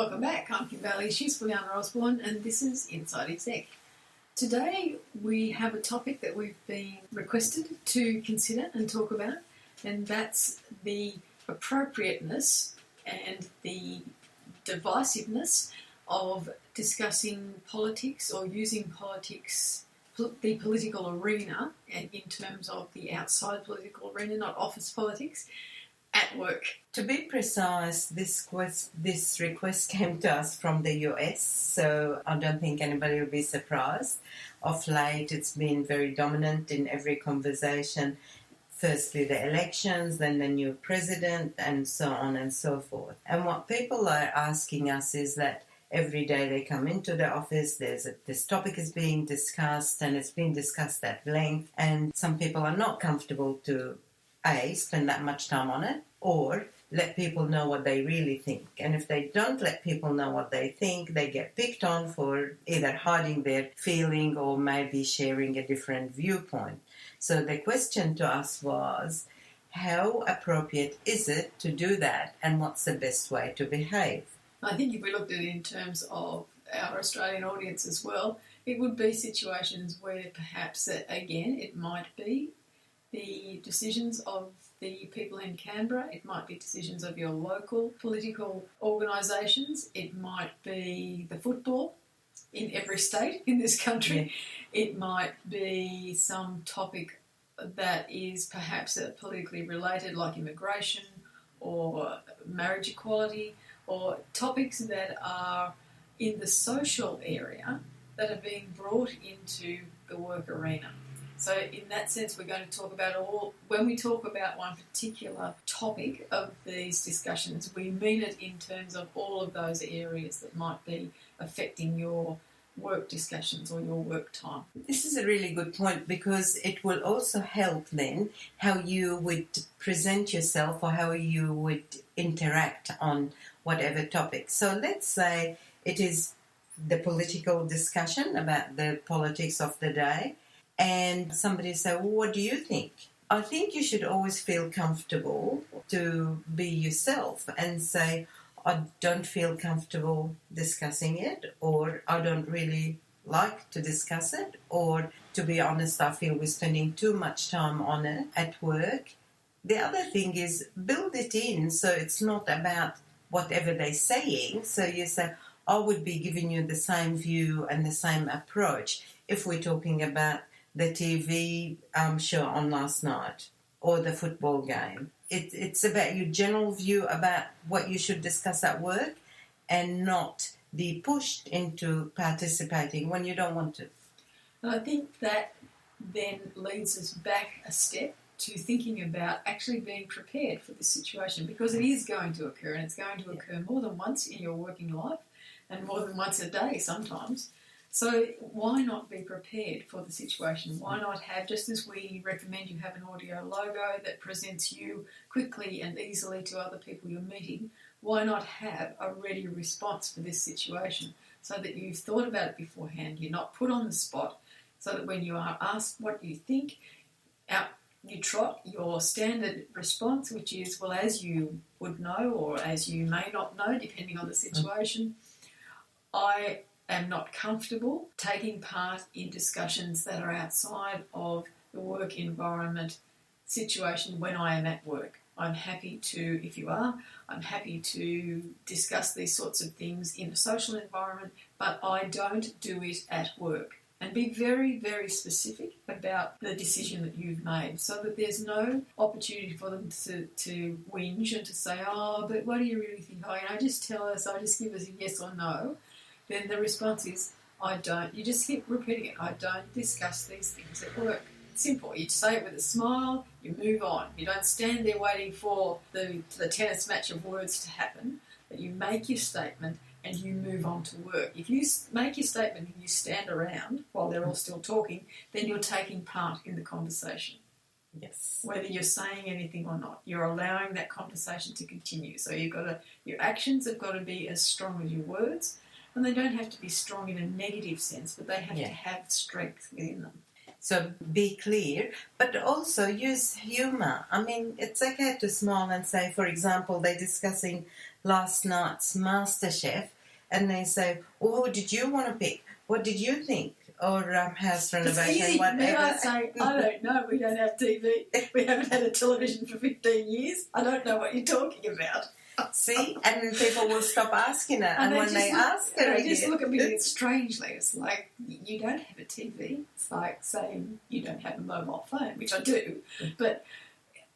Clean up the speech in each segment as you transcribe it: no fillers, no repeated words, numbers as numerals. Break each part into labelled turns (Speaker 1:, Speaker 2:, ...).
Speaker 1: Welcome back. I'm Kim Bailey, she's Fulyana Osborne, and this is Inside Exec. Today we have a topic that we've been requested to consider and talk about, and that's the appropriateness and the divisiveness of discussing politics or using politics, the political arena, and in terms of the outside political arena, not office politics, at work.
Speaker 2: To be precise, this request came to us from the US, so I don't think anybody will be surprised. Of late, it's been very dominant in every conversation. Firstly, the elections, then the new president, and so on and so forth. And what people are asking us is that every day they come into the office, this topic is being discussed, and it's been discussed at length, and some people are not comfortable to spend that much time on it, or let people know what they really think. And if they don't let people know what they think, they get picked on for either hiding their feeling or maybe sharing a different viewpoint. So the question to us was, how appropriate is it to do that, and what's the best way to behave?
Speaker 1: I think if we looked at it in terms of our Australian audience as well, it would be situations where perhaps, again, it might be the decisions of the people in Canberra, it might be decisions of your local political organisations, it might be the football in every state in this country, It might be some topic that is perhaps politically related, like immigration or marriage equality, or topics that are in the social area that are being brought into the work arena. So in that sense, we're going to talk about when we talk about one particular topic of these discussions, we mean it in terms of all of those areas that might be affecting your work discussions or your work time.
Speaker 2: This is a really good point, because it will also help then how you would present yourself or how you would interact on whatever topic. So let's say it is the political discussion about the politics of the day, and somebody say, well, what do you think? I think you should always feel comfortable to be yourself and say, I don't feel comfortable discussing it, or I don't really like to discuss it, or to be honest, I feel we're spending too much time on it at work. The other thing is build it in so it's not about whatever they're saying. So you say, I would be giving you the same view and the same approach if we're talking about the TV show on last night or the football game. It's about your general view about what you should discuss at work, and not be pushed into participating when you don't want to.
Speaker 1: And I think that then leads us back a step to thinking about actually being prepared for this situation, because it is going to occur, and it's going to occur more than once in your working life and more than once a day sometimes. So why not be prepared for the situation? Why not have, just as we recommend you have an audio logo that presents you quickly and easily to other people you're meeting, why not have a ready response for this situation so that you've thought about it beforehand, you're not put on the spot, so that when you are asked what you think, you trot your standard response, which is, well, as you would know or as you may not know, depending on the situation, I am not comfortable taking part in discussions that are outside of the work environment situation when I am at work. I'm happy to, if you are, I'm happy to discuss these sorts of things in a social environment, but I don't do it at work. And be very, very specific about the decision that you've made, so that there's no opportunity for them to whinge and to say, oh, but what do you really think? Oh, just tell us, just give us a yes or no. Then the response is, I don't. You just keep repeating it. I don't discuss these things at work. It's simple. You say it with a smile, you move on. You don't stand there waiting for the tennis match of words to happen, but you make your statement and you move on to work. If you make your statement and you stand around while they're all still talking, then you're taking part in the conversation.
Speaker 2: Yes.
Speaker 1: Whether you're saying anything or not, you're allowing that conversation to continue. So your actions have got to be as strong as your words. And they don't have to be strong in a negative sense, but they have to have strength within them.
Speaker 2: So be clear, but also use humour. I mean, it's okay to smile and say, for example, they're discussing last night's MasterChef, and they say, "Oh, who did you want to pick? What did you think?" Or house renovation,
Speaker 1: it's easy
Speaker 2: whatever.
Speaker 1: for me. I say, I don't know. We don't have TV. We haven't had a television for 15 years. I don't know what you're talking about.
Speaker 2: See, and people will stop asking it, and when they ask it
Speaker 1: they
Speaker 2: again,
Speaker 1: just look at me strangely. It's like, you don't have a TV. It's like saying you don't have a mobile phone, which I do, but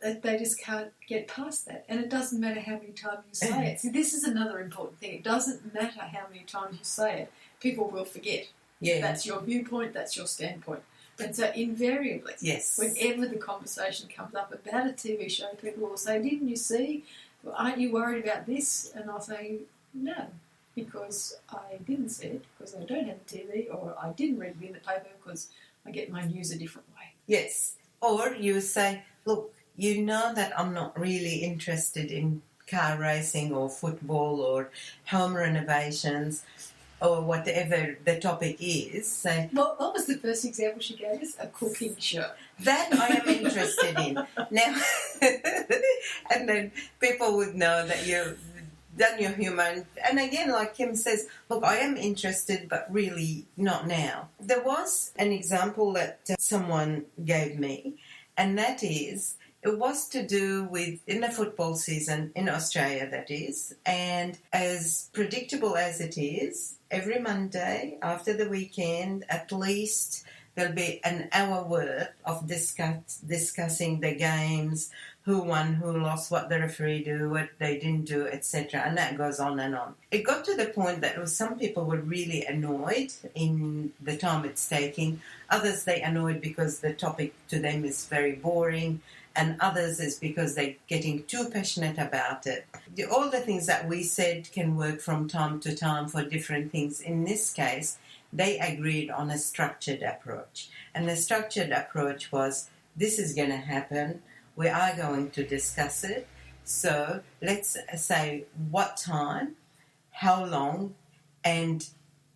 Speaker 1: they just can't get past that. And it doesn't matter how many times you say it. See, this is another important thing. It doesn't matter how many times you say it. People will forget.
Speaker 2: Yeah.
Speaker 1: That's your viewpoint, that's your standpoint. And so invariably,
Speaker 2: yes,
Speaker 1: whenever the conversation comes up about a TV show, people will say, "Didn't you see? Well, aren't you worried about this?" And I'll say, "No, because I didn't see it, because I don't have a TV, or I didn't read it in the paper because I get my news a different way."
Speaker 2: Yes. Or you say, "Look, you know that I'm not really interested in car racing or football or home renovations or whatever the topic is." Say,
Speaker 1: well, what was the first example she gave us? A cooking show.
Speaker 2: That I am interested in. Now, and then people would know that you've done your humour. And again, like Kim says, look, I am interested, but really not now. There was an example that someone gave me, and that is, it was to do with, in the football season, in Australia that is, and as predictable as it is, every Monday after the weekend, at least there'll be an hour worth of discussing the games, who won, who lost, what the referee do, what they didn't do, etc. And that goes on and on. It got to the point that some people were really annoyed in the time it's taking. Others, they annoyed because the topic to them is very boring. And others is because they're getting too passionate about it. All the things that we said can work from time to time for different things. In this case, they agreed on a structured approach. And the structured approach was, this is going to happen. We are going to discuss it. So let's say what time, how long, and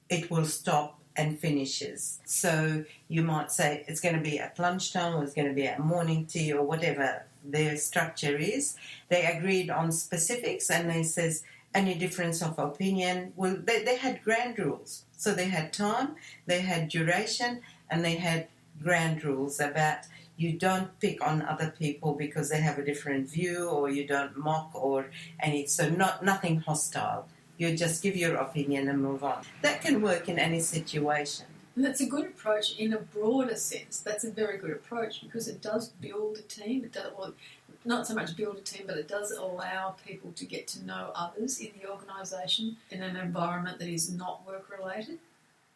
Speaker 2: it will stop and finishes. So you might say it's going to be at lunchtime, or it's going to be at morning tea, or whatever their structure is. They agreed on specifics, and they says any difference of opinion. Well, they had ground rules. So they had time, they had duration, and they had ground rules about you don't pick on other people because they have a different view, or you don't mock, or any. So nothing hostile. You just give your opinion and move on. That can work in any situation.
Speaker 1: And that's a good approach in a broader sense. That's a very good approach because it does build a team. It does, well, not so much build a team, but it does allow people to get to know others in the organisation in an environment that is not work-related.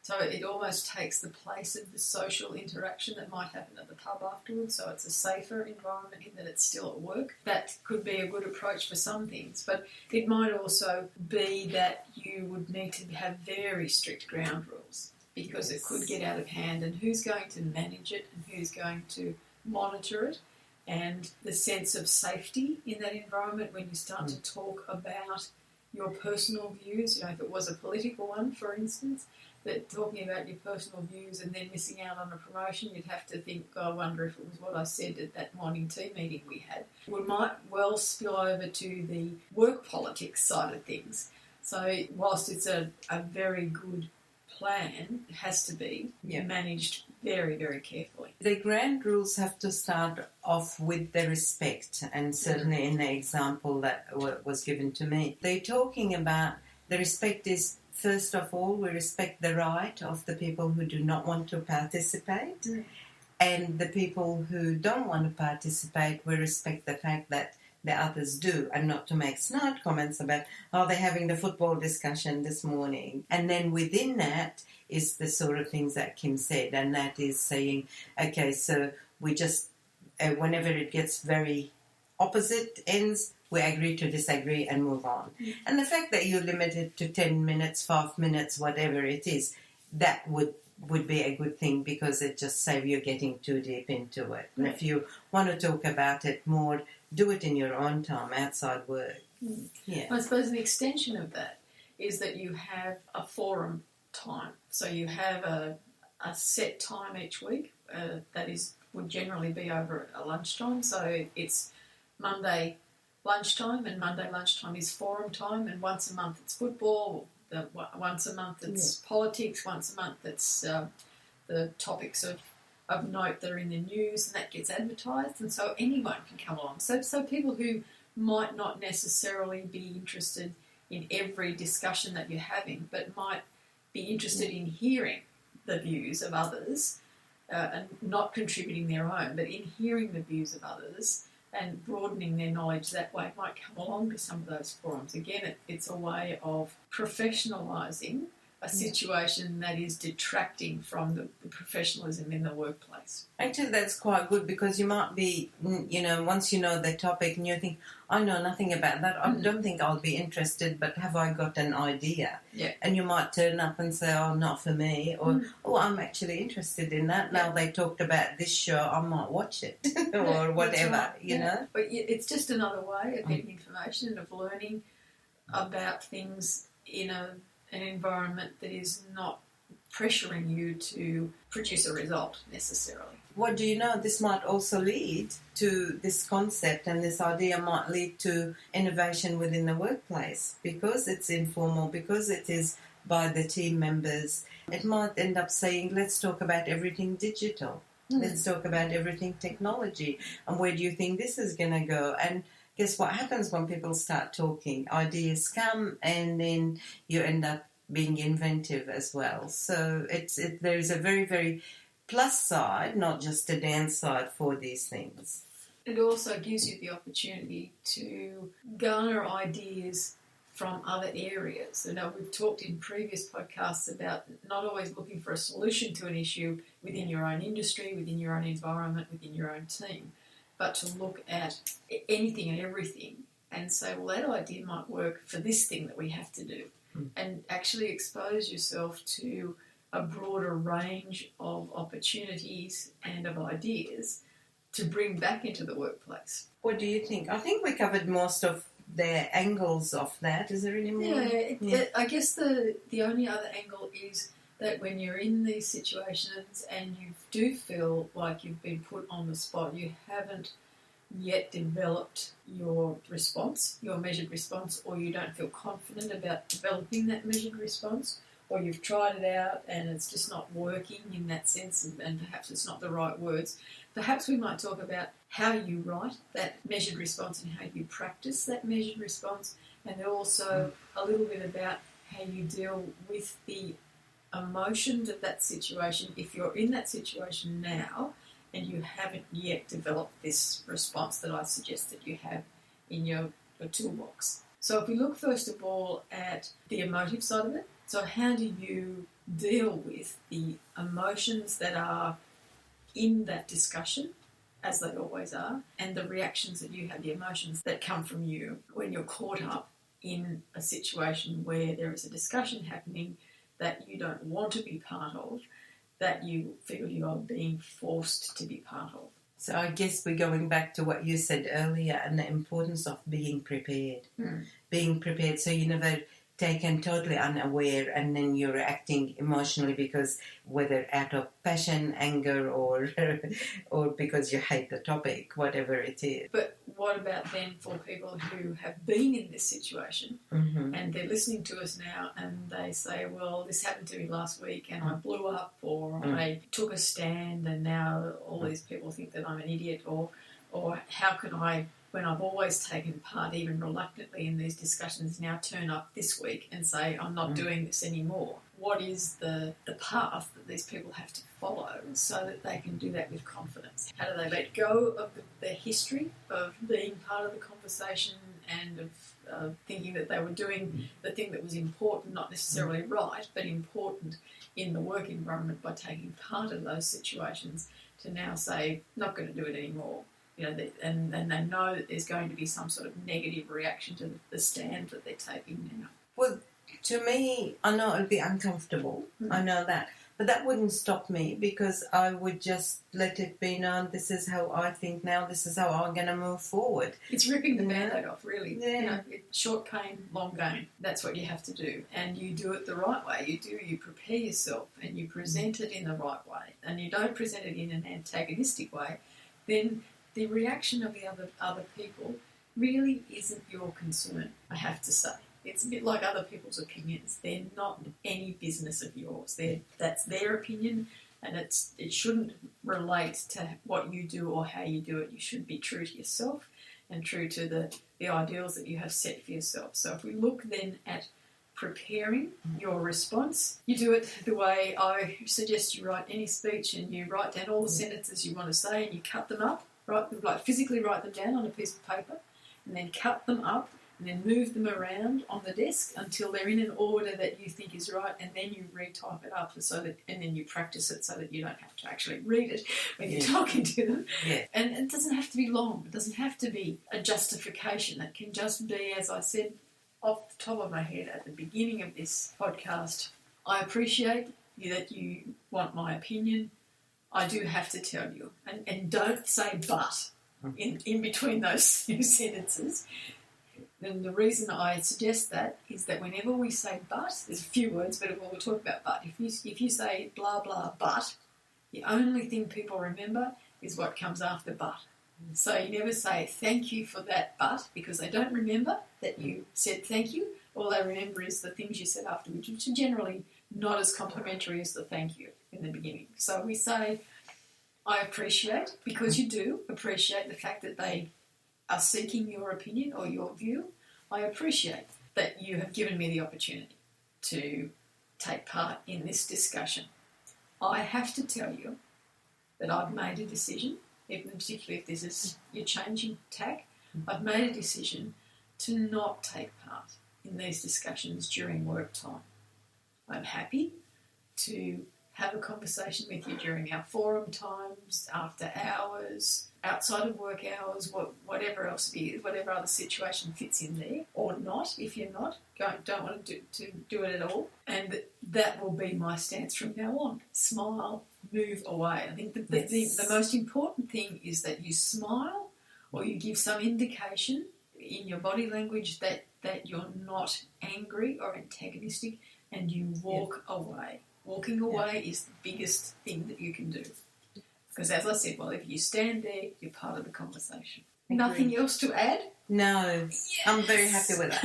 Speaker 1: So it almost takes the place of the social interaction that might happen at the pub afterwards. So it's a safer environment in that it's still at work. That could be a good approach for some things. But it might also be that you would need to have very strict ground rules because it could get out of hand. And who's going to manage it and who's going to monitor it? And the sense of safety in that environment when you start to talk about your personal views. You know, if it was a political one, for instance, that talking about your personal views and then missing out on a promotion, you'd have to think, I wonder if it was what I said at that morning tea meeting we had. We might well spill over to the work politics side of things. So whilst it's a very good plan, it has to be managed very, very carefully.
Speaker 2: The ground rules have to start off with the respect, and certainly in the example that was given to me, they're talking about the respect is, first of all, we respect the right of the people who do not want to participate, and the people who don't want to participate, we respect the fact that the others do, and not to make snide comments about, they're having the football discussion this morning. And then within that is the sort of things that Kim said, and that is saying, okay, so we just, whenever it gets very opposite ends, we agree to disagree and move on. And the fact that you're limited to 10 minutes, 5 minutes, whatever it is, that would be a good thing because it just saves you getting too deep into it. And if you want to talk about it more, do it in your own time, outside work. Yeah.
Speaker 1: I suppose an extension of that is that you have a forum time. So you have a set time each week would generally be over at lunchtime. So it's Monday lunchtime, and Monday lunchtime is forum time, and once a month it's football, once a month it's politics, once a month it's the topics of note that are in the news, and that gets advertised, and so anyone can come along. So people who might not necessarily be interested in every discussion that you're having, but might be interested in hearing the views of others, and not contributing their own, but in hearing the views of others and broadening their knowledge that way, might come along to some of those forums. Again, it's a way of professionalising a situation that is detracting from the professionalism in the workplace.
Speaker 2: Actually, that's quite good, because you might be, once you know the topic and you think, I know nothing about that, I don't think I'll be interested, but have I got an idea?
Speaker 1: Yeah.
Speaker 2: And you might turn up and say, oh, not for me, or, oh, I'm actually interested in that. Now they talked about this show, I might watch it, or whatever,
Speaker 1: right.
Speaker 2: you know.
Speaker 1: But it's just another way of getting information and of learning about things in an environment that is not pressuring you to produce a result necessarily.
Speaker 2: What do you know? This might also lead to this concept, and this idea might lead to innovation within the workplace, because it's informal, because it is by the team members. It might end up saying, let's talk about everything digital. Let's talk about everything technology. And where do you think this is going to go? And guess what happens when people start talking? Ideas come, and then you end up being inventive as well. So there is a very, very plus side, not just a downside for these things.
Speaker 1: It also gives you the opportunity to garner ideas from other areas. We've talked in previous podcasts about not always looking for a solution to an issue within your own industry, within your own environment, within your own team, but to look at anything and everything and say, well, that idea might work for this thing that we have to do, and actually expose yourself to a broader range of opportunities and of ideas to bring back into the workplace.
Speaker 2: What do you think? I think we covered most of the angles of that. Is there any more?
Speaker 1: I guess the only other angle is that when you're in these situations and you do feel like you've been put on the spot, you haven't yet developed your response, your measured response, or you don't feel confident about developing that measured response, or you've tried it out and it's just not working in that sense, and perhaps it's not the right words. Perhaps we might talk about how you write that measured response and how you practice that measured response, and then also a little bit about how you deal with the emotions of that situation if you're in that situation now and you haven't yet developed this response that I suggest that you have in your toolbox. So if we look first of all at the emotive side of it, so how do you deal with the emotions that are in that discussion, as they always are, and the reactions that you have, the emotions that come from you when you're caught up in a situation where there is a discussion happening that you don't want to be part of, that you feel you are being forced to be part of.
Speaker 2: So I guess we're going back to what you said earlier, and the importance of being prepared. Being prepared, so you never taken totally unaware and then you're reacting emotionally, because whether out of passion, anger, or because you hate the topic, whatever it is.
Speaker 1: But what about then for people who have been in this situation and they're listening to us now and they say, well, this happened to me last week and I blew up, or I took a stand and now all these people think that I'm an idiot, or how can I, when I've always taken part, even reluctantly, in these discussions, now turn up this week and say, I'm not doing this anymore? What is the path that these people have to follow so that they can do that with confidence? How do they let go of their history of being part of the conversation and of thinking that they were doing the thing that was important, not necessarily right, but important in the work environment by taking part in those situations, to now say, not going to do it anymore? And they know that there's going to be some sort of negative reaction to the stand that they're taking now.
Speaker 2: Well, to me, I know it'll be uncomfortable. I know that. But that wouldn't stop me, because I would just let it be known, this is how I think now, this is how I'm going to move forward.
Speaker 1: It's ripping the Band-Aid off, really.
Speaker 2: Yeah.
Speaker 1: Short pain, long gain. That's what you have to do. And you do it the right way. You prepare yourself and you present it in the right way. And you don't present it in an antagonistic way. Then the reaction of the other people really isn't your concern, I have to say. It's a bit like other people's opinions. They're not any business of yours. That's their opinion, and it shouldn't relate to what you do or how you do it. You should be true to yourself and true to the ideals that you have set for yourself. So if we look then at preparing your response, you do it the way I suggest you write any speech, and you write down all the sentences you want to say and you cut them up, physically write them down on a piece of paper, and then cut them up, and then move them around on the desk until they're in an order that you think is right, and then you retype it up and then you practice it so that you don't have to actually read it when you're talking to them.
Speaker 2: Yeah.
Speaker 1: And it doesn't have to be long. It doesn't have to be a justification. It can just be, as I said off the top of my head at the beginning of this podcast, I appreciate that you want my opinion. I do have to tell you. And don't say but in between those two sentences. And the reason I suggest that is that whenever we say but, there's a few words, but we'll talk about but. If you say blah, blah, but, the only thing people remember is what comes after but. So you never say thank you for that but, because they don't remember that you said thank you. All they remember is the things you said afterwards, which are generally not as complimentary as the thank you in the beginning. So we say, I appreciate, because you do appreciate the fact that they are seeking your opinion or your view. I appreciate that you have given me the opportunity to take part in this discussion. I have to tell you that I've made a decision, particularly if this is your changing tack, I've made a decision to not take part in these discussions during work time. I'm happy to have a conversation with you during our forum times, after hours, outside of work hours, whatever else it is, whatever other situation fits in there, or not, if you're not, don't want to do it at all. And that will be my stance from now on. Smile, move away. I think the most important thing is that you smile, or you give some indication in your body language that you're not angry or antagonistic, and you walk away. Walking away is the biggest thing that you can do. Because as I said, if you stand there, you're part of the conversation. Nothing else to add?
Speaker 2: No. Yes. I'm very happy with that.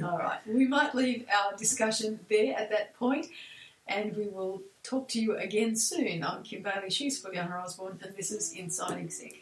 Speaker 1: All right. We might leave our discussion there at that point, and we will talk to you again soon. I'm Kim Bailey, she's Fulyana Osborne, and this is Inside Exec.